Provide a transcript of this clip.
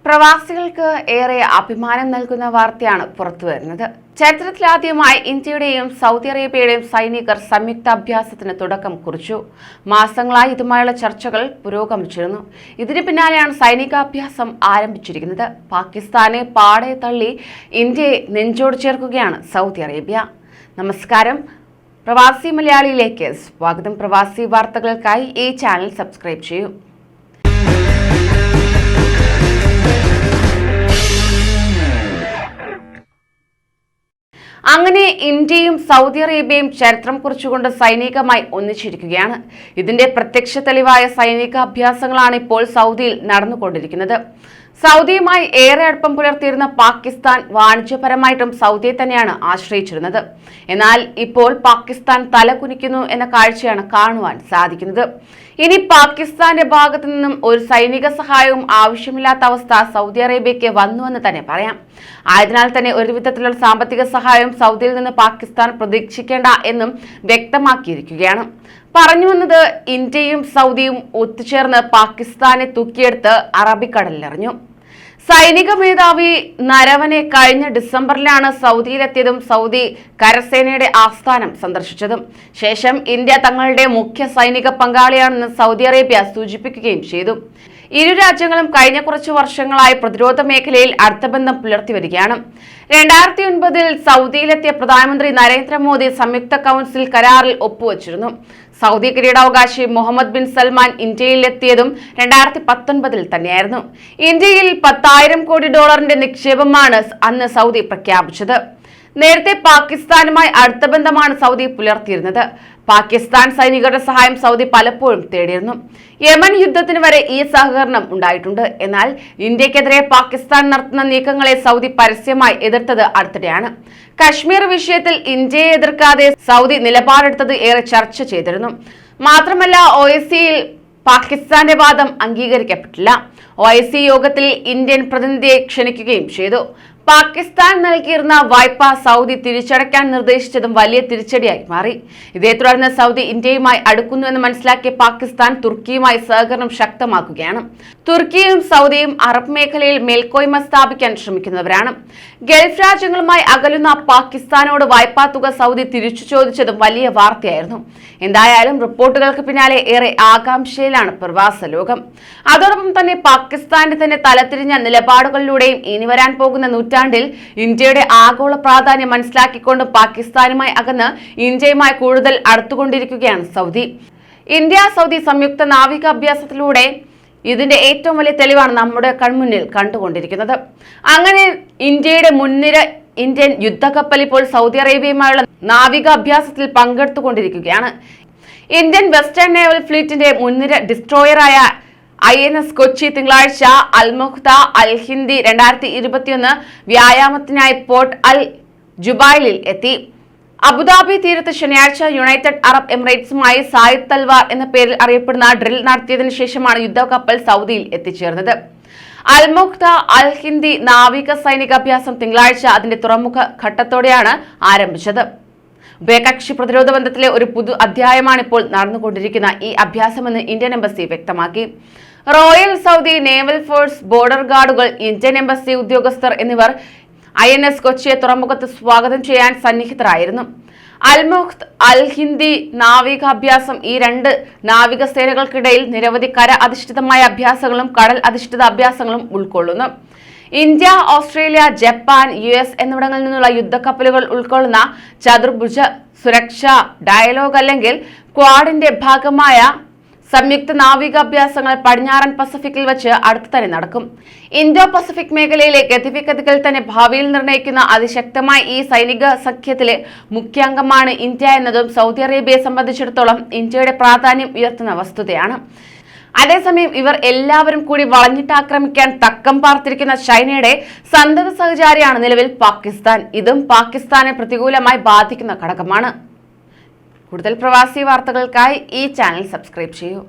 പ്രവാസികൾക്ക് ഏറെ അഭിമാനം നൽകുന്ന വാർത്തയാണ് പുറത്തുവരുന്നത്. ചരിത്രത്തിലാദ്യമായി ഇന്ത്യയുടെയും സൗദി അറേബ്യയുടെയും സൈനികർ സംയുക്ത അഭ്യാസത്തിന് തുടക്കം കുറിച്ചു. മാസങ്ങളായി ഇതുമായുള്ള ചർച്ചകൾ പുരോഗമിച്ചിരുന്നു. ഇതിന് പിന്നാലെയാണ് സൈനികാഭ്യാസം ആരംഭിച്ചിരിക്കുന്നത്. പാകിസ്ഥാനെ പാടെ തള്ളി ഇന്ത്യയെ നെഞ്ചോട് ചേർക്കുകയാണ് സൗദി അറേബ്യ. നമസ്കാരം, പ്രവാസി മലയാളിയിലേക്ക് സ്വാഗതം. പ്രവാസി വാർത്തകൾക്കായി ഈ ചാനൽ സബ്സ്ക്രൈബ് ചെയ്യൂ. അങ്ങനെ ഇന്ത്യയും സൗദി അറേബ്യയും ചരിത്രം കുറിച്ചുകൊണ്ട് സൈനികമായി ഒന്നിച്ചിരിക്കുകയാണ്. ഇതിന്റെ പ്രത്യക്ഷ തെളിവായ സൈനികാഭ്യാസങ്ങളാണ് ഇപ്പോൾ സൗദിയിൽ നടന്നുകൊണ്ടിരിക്കുന്നത്. സൗദിയുമായി ഏറെ അടുപ്പം പുലർത്തിയിരുന്ന പാകിസ്ഥാൻ വാണിജ്യപരമായിട്ടും സൗദിയെ തന്നെയാണ് ആശ്രയിച്ചിരുന്നത്. എന്നാൽ ഇപ്പോൾ പാകിസ്ഥാൻ തലകുനിക്കുന്നു എന്ന കാഴ്ചയാണ് കാണുവാൻ സാധിക്കുന്നത്. ഇനി പാകിസ്ഥാന്റെ ഭാഗത്തു നിന്നും ഒരു സൈനിക സഹായവും ആവശ്യമില്ലാത്ത അവസ്ഥ സൗദി അറേബ്യയ്ക്ക് വന്നുവെന്ന് തന്നെ പറയാം. ആയതിനാൽ തന്നെ ഒരു വിധത്തിലുള്ള സാമ്പത്തിക സഹായം സൗദിയിൽ നിന്ന് പാകിസ്ഥാൻ പ്രതീക്ഷിക്കേണ്ട എന്നും വ്യക്തമാക്കിയിരിക്കുകയാണ്. പറഞ്ഞു വന്നത്, ഇന്ത്യയും സൗദിയും ഒത്തുചേർന്ന് പാകിസ്ഥാനെ തൂക്കിയെടുത്ത് അറബിക്കടലിലെറിഞ്ഞു. സൈനിക മേധാവി നരവനെ കഴിഞ്ഞ ഡിസംബറിലാണ് സൗദിയിലെത്തിയതും സൗദി കരസേനയുടെ ആസ്ഥാനം സന്ദർശിച്ചതും. ശേഷം ഇന്ത്യ തങ്ങളുടെ മുഖ്യ സൈനിക പങ്കാളിയാണെന്ന് സൗദി അറേബ്യ സൂചിപ്പിക്കുകയും ചെയ്തു. ഇരു രാജ്യങ്ങളും കഴിഞ്ഞ കുറച്ചു വർഷങ്ങളായി പ്രതിരോധ മേഖലയിൽ അടുത്ത ബന്ധം പുലർത്തി വരികയാണ്. 2009 സൗദിയിലെത്തിയ പ്രധാനമന്ത്രി നരേന്ദ്രമോദി സംയുക്ത കൗൺസിൽ കരാറിൽ ഒപ്പുവച്ചിരുന്നു. സൗദി കിരീടാവകാശി മുഹമ്മദ് ബിൻ സൽമാൻ ഇന്ത്യയിലെത്തിയതും 2019 തന്നെയായിരുന്നു. ഇന്ത്യയിൽ $10,000 കോടി നിക്ഷേപമാണ് അന്ന് സൗദി പ്രഖ്യാപിച്ചത്. നേരത്തെ പാകിസ്ഥാനുമായി അടുത്ത ബന്ധമാണ് സൗദി പുലർത്തിയിരുന്നത്. പാകിസ്ഥാൻ സൈനികരുടെ സഹായം സൗദി പലപ്പോഴും തേടിയിരുന്നു. യമൻ യുദ്ധത്തിന് വരെ ഈ സഹകരണം ഉണ്ടായിട്ടുണ്ട്. എന്നാൽ ഇന്ത്യക്കെതിരെ പാകിസ്ഥാൻ നടത്തുന്ന നീക്കങ്ങളെ സൗദി പരസ്യമായി എതിർത്തത് അടുത്തിടെയാണ്. കശ്മീർ വിഷയത്തിൽ ഇന്ത്യയെ എതിർക്കാതെ സൗദി നിലപാടെടുത്തത് ഏറെ ചർച്ച ചെയ്തിരുന്നു. മാത്രമല്ല, OICയിൽ പാകിസ്ഥാന്റെ വാദം അംഗീകരിക്കപ്പെട്ടില്ല. OIC യോഗത്തിൽ ഇന്ത്യൻ പ്രതിനിധിയെ ക്ഷണിക്കുകയും ചെയ്തു. പാകിസ്ഥാൻ നൽകിയിരുന്ന വായ്പ സൗദി തിരിച്ചടയ്ക്കാൻ നിർദ്ദേശിച്ചതും വലിയ തിരിച്ചടിയായി മാറി. ഇതേ തുടർന്ന് സൗദി ഇന്ത്യയുമായി അടുക്കുന്നുവെന്ന് മനസ്സിലാക്കിയ പാകിസ്ഥാൻ തുർക്കിയുമായി സഹകരണം ശക്തമാക്കുകയാണ്. തുർക്കിയും സൗദിയും അറബ് മേഖലയിൽ മേൽക്കോയ്മ സ്ഥാപിക്കാൻ ശ്രമിക്കുന്നവരാണ്. ഗൾഫ് രാജ്യങ്ങളുമായി അകലുന്ന പാകിസ്ഥാനോട് വായ്പാ തുക സൗദി തിരിച്ചു ചോദിച്ചതും വലിയ വാർത്തയായിരുന്നു. എന്തായാലും റിപ്പോർട്ടുകൾക്ക് പിന്നാലെ ഏറെ ആകാംക്ഷയിലാണ് പ്രവാസ ലോകം. അതോടൊപ്പം തന്നെ പാകിസ്ഥാന്റെ തന്നെ തലതിരിഞ്ഞ നിലപാടുകളിലൂടെയും ഇനി വരാൻ പോകുന്ന നൂറ്റാണ്ടിൽ ഇന്ത്യയുടെ ആഗോള പ്രാധാന്യം മനസ്സിലാക്കിക്കൊണ്ട് പാകിസ്ഥാനുമായി അകന്ന് ഇന്ത്യയുമായി കൂടുതൽ അടുത്തുകൊണ്ടിരിക്കുകയാണ് സൗദി. ഇന്ത്യ സൗദി സംയുക്ത നാവിക അഭ്യാസത്തിലൂടെ ഇതിന്റെ ഏറ്റവും വലിയ തെളിവാണ് നമ്മുടെ കൺമുന്നിൽ കണ്ടുകൊണ്ടിരിക്കുന്നത്. അങ്ങനെ ഇന്ത്യയുടെ മുൻനിര ഇന്ത്യൻ യുദ്ധക്കപ്പൽ ഇപ്പോൾ സൗദി അറേബ്യയുമായുള്ള നാവിക അഭ്യാസത്തിൽ പങ്കെടുത്തുകൊണ്ടിരിക്കുകയാണ്. ഇന്ത്യൻ വെസ്റ്റേൺ നേവൽ ഫ്ലീറ്റിന്റെ മുൻനിര ഡിസ്ട്രോയറായ INS കൊച്ചി തിങ്കളാഴ്ച അൽമുഖ്ത അൽ ഹിന്ദി 2021 വ്യായാമത്തിനായി പോർട്ട് അൽ ജുബൈലിൽ എത്തി. അബുദാബി തീരത്ത് ശനിയാഴ്ച യുണൈറ്റഡ് അറബ് എമിറേറ്റ്സുമായി സായിദ് തൽവാർ എന്ന പേരിൽ അറിയപ്പെടുന്ന ഡ്രിൽ നടത്തിയതിനു ശേഷമാണ് യുദ്ധക്കപ്പൽ സൗദിയിൽ എത്തിച്ചേർന്നത്. അൽമുഖ്ത അൽ ഹിന്ദി നാവിക സൈനിക അഭ്യാസം തിങ്കളാഴ്ച അതിന്റെ തുറമുഖ ഘട്ടത്തോടെയാണ് ആരംഭിച്ചത്. ഉഭയകക്ഷി പ്രതിരോധ ബന്ധത്തിലെ ഒരു പുതു അധ്യായമാണ് ഇപ്പോൾ നടന്നുകൊണ്ടിരിക്കുന്ന ഈ അഭ്യാസമെന്ന് ഇന്ത്യൻ എംബസി വ്യക്തമാക്കി. Royal Saudi naval force, border ഗാർഡുകൾ, ഇന്ത്യൻ എംബസി ഉദ്യോഗസ്ഥർ എന്നിവർ INS കൊച്ചിയെ തുറമുഖത്ത് സ്വാഗതം ചെയ്യാൻ സന്നിഹിതരായിരുന്നു. അൽമുഖ്ത് അൽ ഹിന്ദി നാവികാഭ്യാസം ഈ രണ്ട് നാവികസേനകൾക്കിടയിൽ നിരവധി കര അധിഷ്ഠിതമായ അഭ്യാസങ്ങളും കടൽ അധിഷ്ഠിത അഭ്യാസങ്ങളും ഉൾക്കൊള്ളുന്നു. ഇന്ത്യ, ഓസ്ട്രേലിയ, ജപ്പാൻ, US എന്നിവിടങ്ങളിൽ നിന്നുള്ള യുദ്ധക്കപ്പലുകൾ ഉൾക്കൊള്ളുന്ന ചതുർഭുജ സുരക്ഷാ ഡയലോഗ് അല്ലെങ്കിൽ ക്വാഡിന്റെ ഭാഗമായ സംയുക്ത നാവികാഭ്യാസങ്ങൾ പടിഞ്ഞാറൻ പസഫിക്കിൽ വെച്ച് അടുത്ത് തന്നെ നടക്കും. ഇന്തോ പസഫിക് മേഖലയിലെ ഗതിവിഗതികൾ തന്നെ ഭാവിയിൽ നിർണ്ണയിക്കുന്ന അതിശക്തമായ ഈ സൈനിക സഖ്യത്തിലെ മുഖ്യാംഗമാണ് ഇന്ത്യ എന്നതും സൗദി അറേബ്യയെ സംബന്ധിച്ചിടത്തോളം ഇന്ത്യയുടെ പ്രാധാന്യം ഉയർത്തുന്ന വസ്തുതയാണ്. അതേസമയം ഇവർ എല്ലാവരും കൂടി വളഞ്ഞിട്ട് ആക്രമിക്കാൻ തക്കം പാർത്തിരിക്കുന്ന ചൈനയുടെ സന്തത സഹചാരിയാണ് നിലവിൽ പാകിസ്ഥാൻ. ഇതും പാകിസ്ഥാനെ പ്രതികൂലമായി ബാധിക്കുന്ന ഘടകമാണ്. കൂടുതൽ പ്രവാസി വാർത്തകൾക്കായി ഈ ചാനൽ സബ്സ്ക്രൈബ് ചെയ്യൂ.